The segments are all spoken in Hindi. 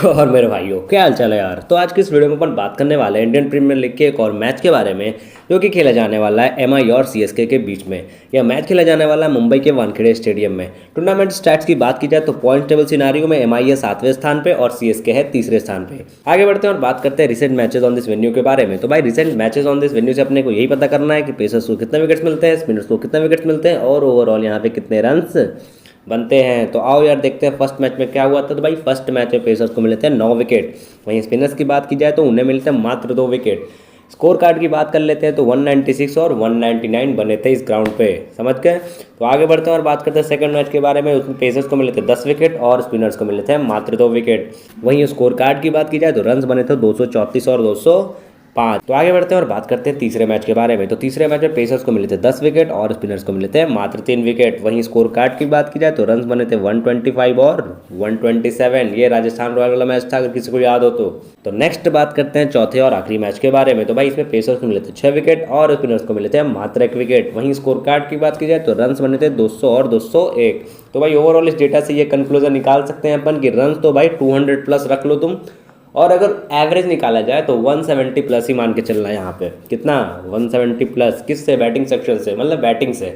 और मेरे भाइयों क्या हाल चाल है यार। तो आज की इस वीडियो में अपन बात करने वाले हैं इंडियन प्रीमियर लीग के एक और मैच के बारे में जो कि खेला जाने वाला है एमआई और सीएसके के बीच में। यह मैच खेला जाने वाला है मुंबई के वानखेड़े स्टेडियम में। टूर्नामेंट स्टैट्स की बात की जाए तो पॉइंट टेबल सिनारियो में एमआई है 7वें स्थान पे और सीएसके है 3रे स्थान पे। आगे बढ़ते हैं और बात करते हैं recent matches on this venue के बारे में। तो भाई recent matches on this venue से अपने को यही पता करना है कि पेसर्स को कितने विकेट्स मिलते हैं, स्पिनर्स को कितने विकेट्स मिलते हैं और ओवरऑल यहाँ पे कितने रन्स बनते हैं। तो आओ यार देखते हैं फर्स्ट मैच में क्या हुआ था। तो भाई फर्स्ट मैच में पेसर्स को मिले थे 9 विकेट, वहीं स्पिनर्स की बात की जाए तो उन्हें मिलते हैं मात्र 2 विकेट। स्कोर कार्ड की बात कर लेते हैं तो 196 और 199 बने थे इस ग्राउंड पे, समझ गए। तो आगे बढ़ते हैं और बात करते हैं सेकंड मैच के बारे में। उसमें पेसर्स को मिले थे 10 विकेट और स्पिनर्स को मिले थे मात्र 2 विकेट। वहीं स्कोर कार्ड की बात की जाए तो रन्स बने थे 234 और 205। तो आगे बढ़ते हैं और बात करते हैं तीसरे मैच के बारे में। तो तीसरे मैच में पेसर्स को मिले थे 10 विकेट और स्पिनर्स को मिले थे मात्र 3 विकेट। वहीं स्कोर कार्ड की बात की जाए तो रन्स बने थे 125 और 127। ये राजस्थान रॉयल वाला मैच था अगर किसी को याद हो तो नेक्स्ट बात करते हैं चौथे और आखिरी मैच के बारे में। तो भाई इसमें पेसर्स को मिले थे 6 विकेट और स्पिनर्स को मिले थे मात्र 1 विकेट। वहीं स्कोर कार्ड की बात की जाए तो रन्स बने थे 200 और 201। तो भाई ओवरऑल इस डेटा से ये कंक्लूजन निकाल सकते हैं अपन कि रन्स तो भाई 200 प्लस रख लो तुम, और अगर एवरेज निकाला जाए तो 170 प्लस ही मान के चलना है। यहाँ पे कितना 170 प्लस किससे, बैटिंग सेक्शन से, मतलब बैटिंग से।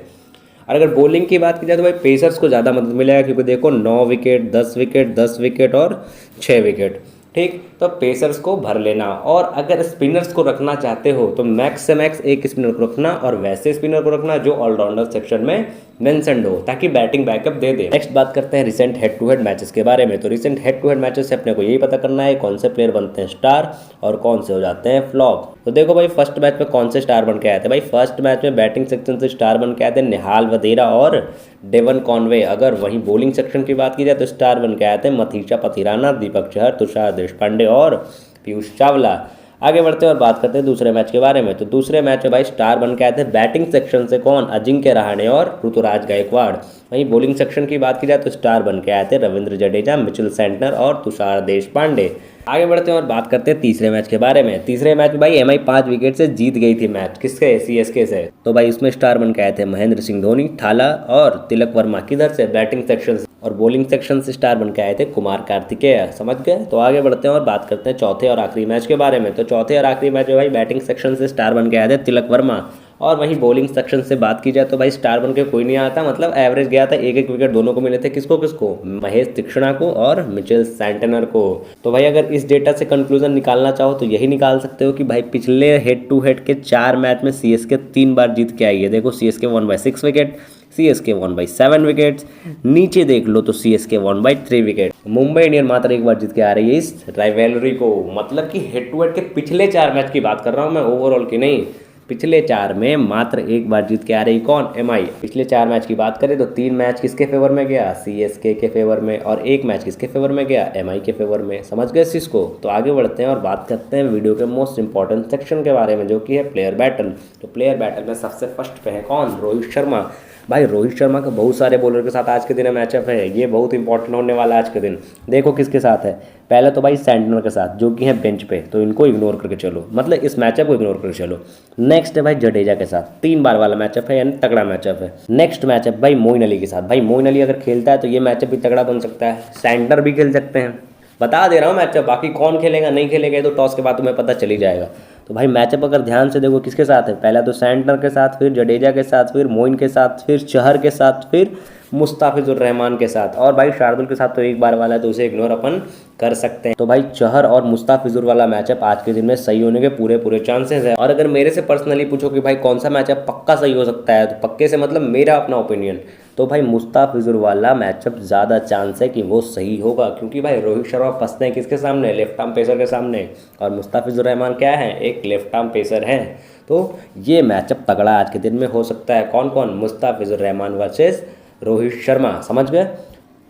और अगर बॉलिंग की बात की जाए तो भाई पेसर्स को ज़्यादा मदद मिलेगा क्योंकि देखो 9 विकेट 10 विकेट 10 विकेट और 6 विकेट, ठीक। तो पेसर्स को भर लेना, और अगर स्पिनर्स को रखना चाहते हो तो मैक्स से मैक्स एक स्पिनर को रखना और वैसे स्पिनर को रखना जो ऑलराउंडर सेक्शन में मेंशन्ड हो ताकि बैटिंग बैकअप दे दे। नेक्स्ट बात करते हैं recent head to head matches के बारे में। तो recent head to head matches से अपने को यही पता करना है कौन से प्लेयर बनते हैं स्टार और कौन से हो जाते हैं फ्लॉप। तो देखो भाई फर्स्ट मैच में कौन से स्टार बन के आए थे। भाई फर्स्ट मैच में बैटिंग सेक्शन से स्टार बन के आए थे निहाल वधेरा और डेवन कॉनवे। अगर वहीं बॉलिंग सेक्शन की बात की जाए तो स्टार बन के आए थे मथीशा पथिराना, दीपक चहर, तुषार देशपांडे और पीयूष चावला। आगे बढ़ते हैं और बात करते हैं दूसरे मैच के बारे में। तो दूसरे मैच में भाई स्टार बन के आए थे बैटिंग सेक्शन से कौन, अजिंक्य रहाणे और ऋतुराज गायकवाड़। वहीं बॉलिंग सेक्शन की बात की जाए तो स्टार बन के आए थे रविंद्र जडेजा, मिचेल सेंटनर और तुषार देशपांडे। आगे बढ़ते हैं और बात करते हैं तीसरे मैच के बारे में। तीसरे मैच में भाई एमआई 5 विकेट से जीत गई थी मैच, किसके, सीएसके से। तो भाई इसमें स्टार बन के आए थे महेंद्र सिंह धोनी, थाला और तिलक वर्मा। किधर से, बैटिंग सेक्शन से। और बॉलिंग सेक्शन से स्टार बन के आए थे कुमार कार्तिकेय, समझ गए। तो आगे बढ़ते हैं और बात करते हैं चौथे और आखिरी मैच के बारे में। तो चौथे और आखिरी मैच में भाई बैटिंग सेक्शन से स्टार बन के आए थे तिलक वर्मा, और वहीं बॉलिंग सेक्शन से बात की जाए तो भाई स्टार बन के कोई नहीं आता, मतलब एवरेज गया था, एक एक विकेट दोनों को मिले थे। किसको किसको, महेश तीक्ष्णा को और मिचेल सेंटनर को। तो भाई अगर इस डेटा से कंक्लूजन निकालना चाहो तो यही निकाल सकते हो कि भाई पिछले हेड टू हेड के 4 मैच में सीएसके 3 बार जीत के आई है। देखो सीएसके 1/6 विकेट, सीएसके 1/7 विकेट्स, नीचे देख लो तो सीएसके 1/3 विकेट। मुंबई इंडियन मात्र एक बार जीत के आ रही है इस राइवलरी को, मतलब कि हेड टू हेड के पिछले 4 मैच की बात कर रहा हूँ मैं, ओवरऑल की नहीं। पिछले 4 में मात्र एक बार जीत के आ रही कौन, एमआई। पिछले 4 मैच की बात करें तो 3 मैच किसके फेवर में गया, सीएसके के फेवर में, और 1 मैच किसके फेवर में गया, एमआई के फेवर में, समझ गए इस को। तो आगे बढ़ते हैं और बात करते हैं वीडियो के मोस्ट इंपॉर्टेंट सेक्शन के बारे में जो कि है प्लेयर बैटल। तो प्लेयर बैटल में सबसे फर्स्ट पे है कौन, रोहित शर्मा। भाई रोहित शर्मा का बहुत सारे बॉलर के साथ आज के दिन मैचअप है, ये बहुत इंपॉर्टेंट होने वाला है आज के दिन। देखो किसके साथ है, पहले तो भाई सेंटनर के साथ जो कि है बेंच पे, तो इनको इग्नोर करके चलो, मतलब इस मैचअप को इग्नोर करके चलो। नेक्स्ट है भाई जडेजा के साथ, 3 बार वाला मैचअप है, यानी तगड़ा मैचअप है। नेक्स्ट मैचअप भाई मोइन अली के साथ। भाई मोइन अली अगर खेलता है तो ये मैचअप भी तगड़ा बन सकता है, सेंटर भी खेल सकते हैं। बता दे रहा हूँ मैचअप, बाकी कौन खेलेगा नहीं खेलेगा तो टॉस के बाद तुम्हें पता चली जाएगा। तो भाई मैचअप अगर ध्यान से देखो किसके साथ है, पहला तो सेंटनर के साथ, फिर जडेजा के साथ, फिर मोइन के साथ, फिर चहर के साथ, फिर मुस्ताफिजुर रहमान के साथ, और भाई शार्दुल के साथ तो एक बार वाला है तो उसे इग्नोर अपन कर सकते हैं। तो भाई चहर और मुस्ताफिजुर वाला मैचअप आज के दिन में सही होने के पूरे पूरे चांसेस है। और अगर मेरे से पर्सनली पूछो कि भाई कौन सा मैचअप पक्का सही हो सकता है, तो पक्के से मतलब मेरा अपना ओपिनियन, तो भाई मुस्ताफिजुर वाला मैचअप ज़्यादा चांस है कि वो सही होगा, क्योंकि भाई रोहित शर्मा फंसते हैं किसके सामने, लेफ्ट आर्म पेसर के सामने, और मुस्ताफिजुर रहमान क्या है, एक लेफ्ट आर्म पेसर है। तो ये मैचअप तगड़ा आज के दिन में हो सकता है। कौन कौन, मुस्ताफिजुर रहमान वर्सेस रोहित शर्मा, समझ गए।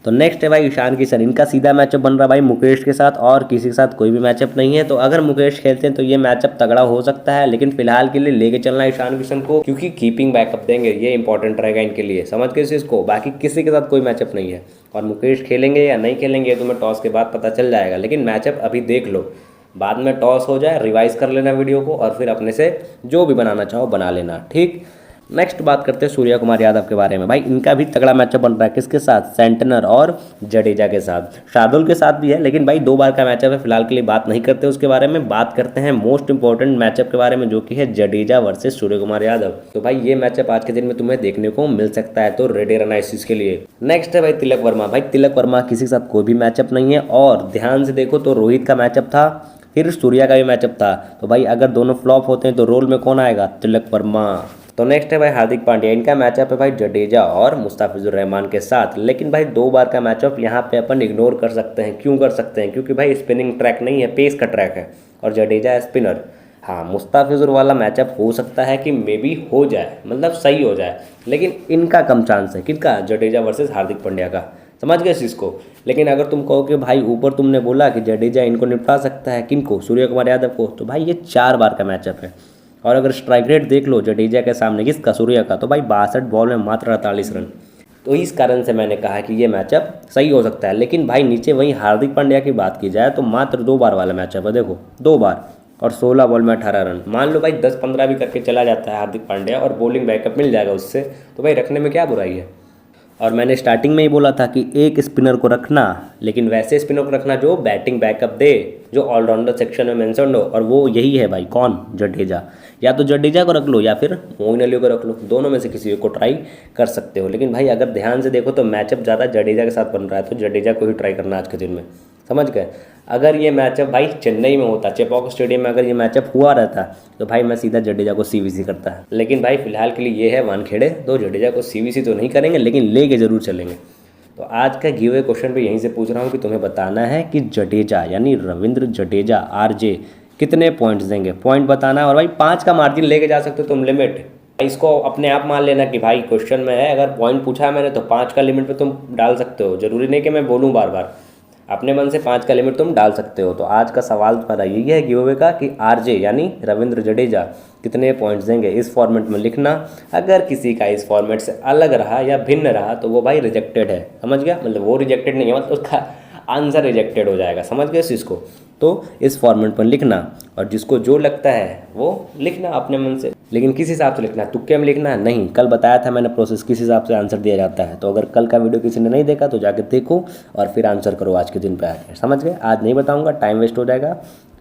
तो नेक्स्ट है भाई ईशान किशन, इनका सीधा मैचअप बन रहा भाई मुकेश के साथ, और किसी के साथ कोई भी मैचअप नहीं है। तो अगर मुकेश खेलते हैं तो ये मैचअप तगड़ा हो सकता है, लेकिन फिलहाल के लिए लेके चलना है ईशान किशन को, क्योंकि कीपिंग बैकअप देंगे, ये इंपॉर्टेंट रहेगा इनके लिए, समझ गए इसको। बाकी किसी के साथ कोई मैचअप नहीं है, और मुकेश खेलेंगे या नहीं खेलेंगे तो तुम्हें टॉस के बाद पता चल जाएगा, लेकिन मैचअप अभी देख लो, बाद में टॉस हो जाए रिवाइज कर लेना वीडियो को, और फिर अपने से जो भी बनाना चाहो बना लेना, ठीक। नेक्स्ट बात करते हैं सूर्या कुमार यादव के बारे में। भाई इनका भी तगड़ा मैचअप बन रहा है, किसके साथ? सेंटनर और जडेजा के साथ। शार्दुल के साथ भी है, लेकिन भाई 2 बार का मैचअप है, फिलहाल के लिए बात नहीं करते उसके बारे में। बात करते हैं मोस्ट इंपॉर्टेंट मैचअप के बारे में, जो कि है जडेजा वर्सेस सूर्य कुमार यादव। तो भाई ये मैचअप आज के दिन में तुम्हें देखने को मिल सकता है, तो रेडी रहना इस चीज़ के लिए। नेक्स्ट है भाई तिलक वर्मा। भाई तिलक वर्मा किसी के साथ कोई भी मैचअप नहीं है, और ध्यान से देखो तो रोहित का मैचअप था, फिर सूर्या का भी मैचअप था। तो भाई अगर दोनों फ्लॉप होते हैं तो रोल में कौन आएगा? तिलक वर्मा। तो नेक्स्ट है भाई हार्दिक पांड्या। इनका मैचअप है भाई जडेजा और मुस्ताफिजुर रहमान के साथ, लेकिन भाई 2 बार का मैचअप यहाँ पे अपन इग्नोर कर सकते हैं। क्यों कर सकते हैं? क्योंकि भाई स्पिनिंग ट्रैक नहीं है, पेस का ट्रैक है, और जडेजा है स्पिनर। हाँ, मुस्ताफिजुर वाला मैचअप हो सकता है कि मे बी हो जाए, मतलब सही हो जाए, लेकिन इनका कम चांस है। किसका? जडेजा वर्सेस हार्दिक पांड्या का। समझ गए इस चीज़ को। लेकिन अगर तुम कहो कि भाई ऊपर तुमने बोला कि जडेजा इनको निपटा सकता है, किनको? सूर्य कुमार यादव को, तो भाई ये 4 बार का मैचअप है। और अगर स्ट्राइक रेट देख लो जडेजा के सामने, किसका? सूर्या का, तो भाई 62 बॉल में मात्र 48 रन। तो इस कारण से मैंने कहा कि ये मैचअप सही हो सकता है। लेकिन भाई नीचे वहीं हार्दिक पांड्या की बात की जाए तो मात्र 2 बार वाला मैचअप है, देखो 2 बार, और 16 बॉल में 18 रन। मान लो भाई 10-15 भी करके चला जाता है हार्दिक पांड्या और बॉलिंग बैकअप मिल जाएगा उससे, तो भाई रखने में क्या बुराई है। और मैंने स्टार्टिंग में ही बोला था कि एक स्पिनर को रखना, लेकिन वैसे स्पिनर को रखना जो बैटिंग बैकअप दे, जो ऑलराउंडर सेक्शन में मेंशन हो, और वो यही है भाई, कौन? जडेजा। या तो जडेजा को रख लो या फिर मोइन अली को रख लो, दोनों में से किसी एक को ट्राई कर सकते हो। लेकिन भाई अगर ध्यान से देखो तो मैचअप ज़्यादा जडेजा के साथ बन रहा है, तो जडेजा को ही ट्राई करना आज के दिन में। समझ गए। अगर ये मैचअप भाई चेन्नई में होता, चेपॉक स्टेडियम में अगर ये मैचअप हुआ रहता, तो भाई मैं सीधा जडेजा को सीवीसी करता है। लेकिन भाई फिलहाल के लिए ये है वानखेड़े, तो जडेजा को सीवीसी तो नहीं करेंगे, लेकिन ले के जरूर चलेंगे। तो आज का गिव अवे क्वेश्चन भी यहीं से पूछ रहा हूँ कि तुम्हें बताना है कि जडेजा यानी रविंद्र जडेजा आरजे कितने पॉइंट्स देंगे। पॉइंट बताना है, और भाई 5 का मार्जिन लेके जा सकते हो तुम लिमिट। इसको अपने आप मान लेना कि भाई क्वेश्चन में है, अगर पॉइंट पूछा है मैंने तो 5 का लिमिट पे तुम डाल सकते हो। जरूरी नहीं कि मैं बोलूँ बार बार, अपने मन से 5 का लिमिट तुम डाल सकते हो। तो आज का सवाल तुम्हारा यही है गिव अवे का कि आरजे यानी रविंद्र जडेजा कितने पॉइंट्स देंगे। इस फॉर्मेट में लिखना। अगर किसी का इस फॉर्मेट से अलग रहा या भिन्न रहा तो वो भाई रिजेक्टेड है। समझ गया? मतलब वो रिजेक्टेड नहीं है, मतलब उसका आंसर रिजेक्टेड हो जाएगा। समझ गए इस चीज़ को। तो इस फॉर्मेट पर लिखना, और जिसको जो लगता है वो लिखना अपने मन से, लेकिन किस हिसाब से लिखना है? तुक्के में लिखना है नहीं। कल बताया था मैंने प्रोसेस किस हिसाब से आंसर दिया जाता है। तो अगर कल का वीडियो किसी ने नहीं देखा तो जाकर देखो और फिर आंसर करो आज के दिन पे आकर। समझ गए? आज नहीं बताऊंगा, टाइम वेस्ट हो जाएगा।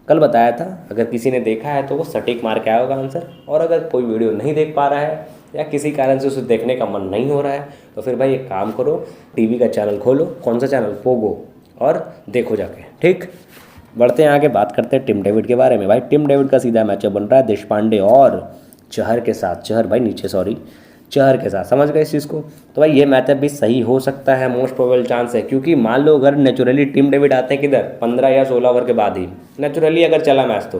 कल बताया था, अगर किसी ने देखा है तो वो सटीक मार के आया होगा आंसर। और अगर कोई वीडियो नहीं देख पा रहा है या किसी कारण से उसे देखने का मन नहीं हो रहा है, तो फिर भाई एक काम करो, टीवी का चैनल खोलो। कौन सा चैनल? पोगो, और देखो जाके। ठीक, बढ़ते हैं आगे, बात करते हैं टिम डेविड के बारे में। भाई टिम डेविड का सीधा मैचअप बन रहा है देशपांडे और चहर के साथ। चहर भाई नीचे, सॉरी, चहर के साथ। समझ गए इस चीज़ को। तो भाई ये मैचअप भी सही हो सकता है, मोस्ट प्रोबेबल चांस है। क्योंकि मान लो अगर नेचुरली टिम डेविड आते हैं किधर, 15 या 16 ओवर के बाद ही नेचुरली अगर चला मैच,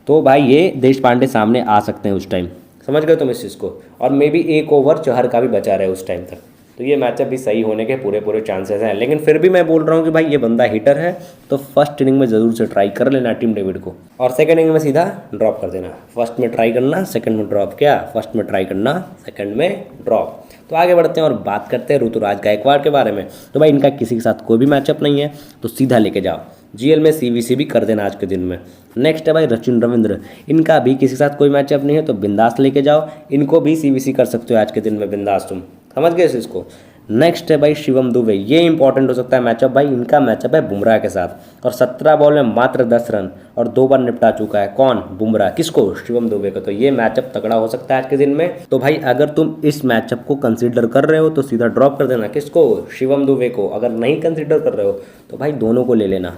तो भाई ये देशपांडे सामने आ सकते हैं उस टाइम। समझ गए तुम इस चीज़ को। और मे बी 1 ओवर चहर का भी बचा रहे उस टाइम तक। तो ये मैचअप भी सही होने के पूरे चांसेस हैं। लेकिन फिर भी मैं बोल रहा हूँ कि भाई ये बंदा हिटर है, तो फर्स्ट इनिंग में ज़रूर से ट्राई कर लेना टिम डेविड को, और सेकंड इनिंग में सीधा ड्रॉप कर देना। फर्स्ट में ट्राई करना, सेकंड में ड्रॉप। क्या? फर्स्ट में ट्राई करना, सेकंड में ड्रॉप। तो आगे बढ़ते हैं और बात करते हैं ऋतुराज गायकवाड़ के बारे में। तो भाई इनका किसी के साथ कोई भी मैचअप नहीं है, तो सीधा लेके जाओ। जीएल में सीवीसी भी कर देना आज के दिन में। नेक्स्ट है भाई सचिन रविंद्र। इनका भी किसी के साथ कोई मैचअप नहीं है, तो बिंदास लेके जाओ। इनको भी सीवीसी कर सकते हो आज के दिन में बिंदास तुम। समझ गए इसको। नेक्स्ट है भाई शिवम दुबे। ये इंपॉर्टेंट हो सकता है मैचअप। भाई इनका मैचअप है बुमराह के साथ, और 17 बॉल में मात्र 10 रन और 2 बार निपटा चुका है। कौन? बुमराह। किसको? शिवम दुबे को। तो ये मैचअप तगड़ा हो सकता है आज के दिन में। तो भाई अगर तुम इस मैचअप को कंसीडर कर रहे हो तो सीधा ड्रॉप कर देना। किसको? शिवम दुबे को। अगर नहीं कंसीडर कर रहे हो तो भाई दोनों को ले लेना।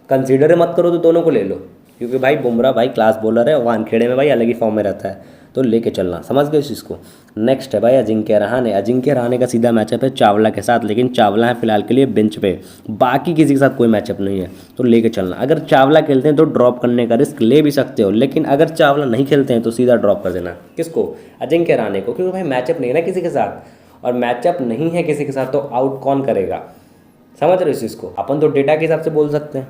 कंसीडर मत करो तो दोनों को ले लो, क्योंकि भाई बुमराह भाई क्लास बॉलर है, वानखेड़े में भाई अलग ही फॉर्म में रहता है, तो लेके चलना। समझ गए इस चीज़ को। नेक्स्ट है भाई अजिंक्य रहाणे। अजिंक्य रहाणे का सीधा मैचअप है चावला के साथ, लेकिन चावला है फिलहाल के लिए बेंच पे, बाकी किसी के साथ कोई मैचअप नहीं है, तो लेके चलना। अगर चावला खेलते हैं तो ड्रॉप करने का रिस्क ले भी सकते हो, लेकिन अगर चावला नहीं खेलते हैं तो सीधा ड्रॉप कर देना। किसको? अजिंक्य रहाणे को, क्योंकि भाई मैचअप नहीं है ना किसी के साथ, और मैचअप नहीं है किसी के साथ तो आउट कौन करेगा। समझ रहे हो इस चीज़ को। अपन तो डेटा के हिसाब से बोल सकते हैं,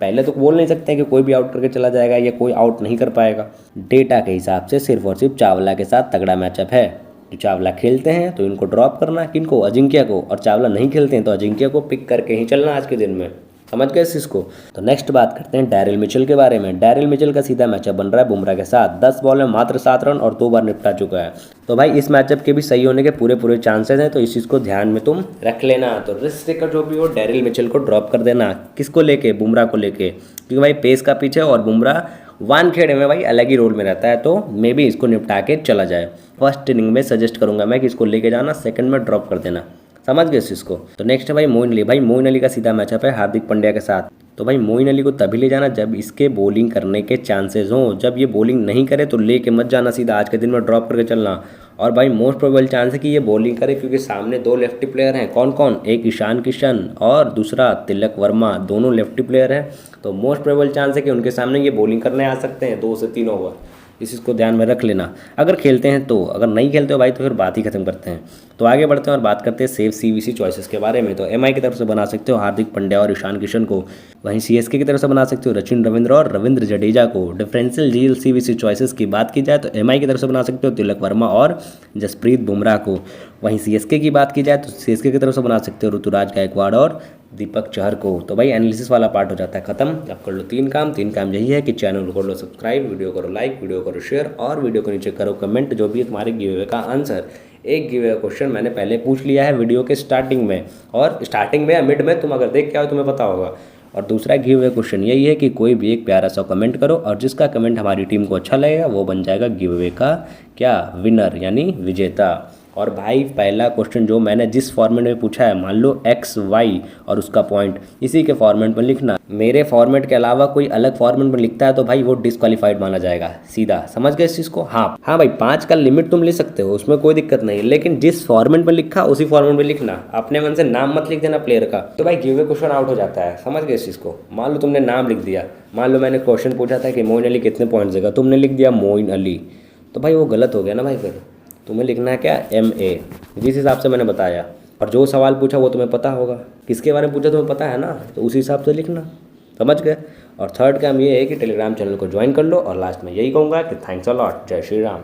पहले तो बोल नहीं सकते हैं कि कोई भी आउट करके चला जाएगा या कोई आउट नहीं कर पाएगा। डेटा के हिसाब से सिर्फ और सिर्फ चावला के साथ तगड़ा मैचअप है। तो चावला खेलते हैं तो इनको ड्रॉप करना। किनको? अजिंक्य को। और चावला नहीं खेलते हैं तो अजिंक्य को पिक करके ही चलना आज के दिन में। समझ गए इस चीज़ को। तो नेक्स्ट बात करते हैं डैरिल मिचेल के बारे में। डैरिल मिचेल का सीधा मैचअप बन रहा है बुमराह के साथ। 10 बॉल में मात्र 7 रन और 2 बार निपटा चुका है। तो भाई इस मैचअप के भी सही होने के पूरे पूरे चांसेस हैं, तो इस चीज़ को ध्यान में तुम रख लेना। तो रिस्क टेकर जो भी हो डैरिल मिचेल को ड्रॉप कर देना। किसको लेके? बुमराह को लेके, क्योंकि भाई पेस का पीछे और बुमराह वानखेड़े में भाई अलग ही रोल में रहता है, तो मे भी इसको निपटा के चला जाए। फर्स्ट इनिंग में सजेस्ट करूंगा मैं कि इसको लेके जाना, सेकंड में ड्रॉप कर देना। समझ गए इस चीज़ को। तो नेक्स्ट है भाई मोइन अली। भाई मोइन अली का सीधा मैचअप है हार्दिक पांड्या के साथ। तो भाई मोइन अली को तभी ले जाना जब इसके बॉलिंग करने के चांसेस हों। जब ये बॉलिंग नहीं करे तो लेके मत जाना, सीधा आज के दिन में ड्रॉप करके चलना। और भाई मोस्ट प्रोबेबल चांस है कि ये बॉलिंग करे, क्योंकि सामने 2 लेफ्टी प्लेयर हैं। कौन कौन? एक ईशान किशन और दूसरा तिलक वर्मा, दोनों लेफ्टी प्लेयर हैं। तो मोस्ट प्रोबेबल चांस है कि उनके सामने ये बॉलिंग करने आ सकते हैं 2 से 3 ओवर। इस चीज़ को ध्यान में रख लेना अगर खेलते हैं तो। अगर नहीं खेलते हो भाई तो फिर बात ही खत्म करते हैं। तो आगे बढ़ते हैं और बात करते हैं सेफ सीवीसी चॉइसेस के बारे में। तो एमआई की तरफ से बना सकते हो हार्दिक पांड्या और ईशान किशन को। वहीं सीएसके की तरफ से बना सकते हो सचिन रविंद्र और रविंद्र जडेजा को। डिफरेंशियल जीएल सीवीसी चॉइसेस की बात की जाए तो एमआई की तरफ से बना सकते हो तिलक वर्मा और जसप्रीत बुमराह को। वहीं सीएसके की बात की जाए तो सीएसके की तरफ से बना सकते हो ऋतुराज गायकवाड़ और दीपक चहर को। तो भाई एनालिसिस वाला पार्ट हो जाता है खत्म। अब कर लो 3 काम। 3 काम यही है कि चैनल को कर लो सब्सक्राइब, वीडियो करो लाइक, वीडियो करो शेयर और वीडियो को नीचे करो कमेंट जो भी है तुम्हारे गिव अवे का आंसर। एक गिव अवे क्वेश्चन मैंने पहले पूछ लिया है वीडियो के स्टार्टिंग में, और स्टार्टिंग में या मिड में तुम अगर देख के आओ तुम्हें पता होगा। और दूसरा गिव अवे क्वेश्चन यही है कि कोई भी एक प्यारा सा कमेंट करो और जिसका कमेंट हमारी टीम को अच्छा लगेगा वो बन जाएगा गिव अवे का क्या विनर यानी विजेता। और भाई पहला क्वेश्चन जो मैंने जिस फॉर्मेट में पूछा है, मान लो एक्स वाई और उसका पॉइंट, इसी के फॉर्मेट में लिखना। मेरे फॉर्मेट के अलावा कोई अलग फॉर्मेट में लिखता है तो भाई वो डिस्क्वालीफाइड माना जाएगा सीधा। समझ गए इस चीज़ को। हाँ भाई 5 का लिमिट तुम ले सकते हो, उसमें कोई दिक्कत नहीं, लेकिन जिस फॉर्मेट में लिखा उसी फॉर्मेट में लिखना। अपने मन से नाम मत लिख देना प्लेयर का, तो भाई गिव अवे क्वेश्चन आउट हो जाता है। समझ गए इस चीज़ को। मान लो तुमने नाम लिख दिया, मान लो मैंने क्वेश्चन पूछा था कि मोइन अली कितने पॉइंट्स देगा, तुमने लिख दिया मोइन अली, तो भाई वो गलत हो गया ना भाई। फिर तुम्हें लिखना है क्या? MA, जिस हिसाब से मैंने बताया। और जो सवाल पूछा वो तुम्हें पता होगा, किसके बारे में पूछा तुम्हें पता है ना, तो उसी हिसाब से लिखना। समझ गए। और थर्ड काम ये है कि टेलीग्राम चैनल को ज्वाइन कर लो। और लास्ट में यही कहूँगा कि थैंक्स अ लॉट। जय श्री राम।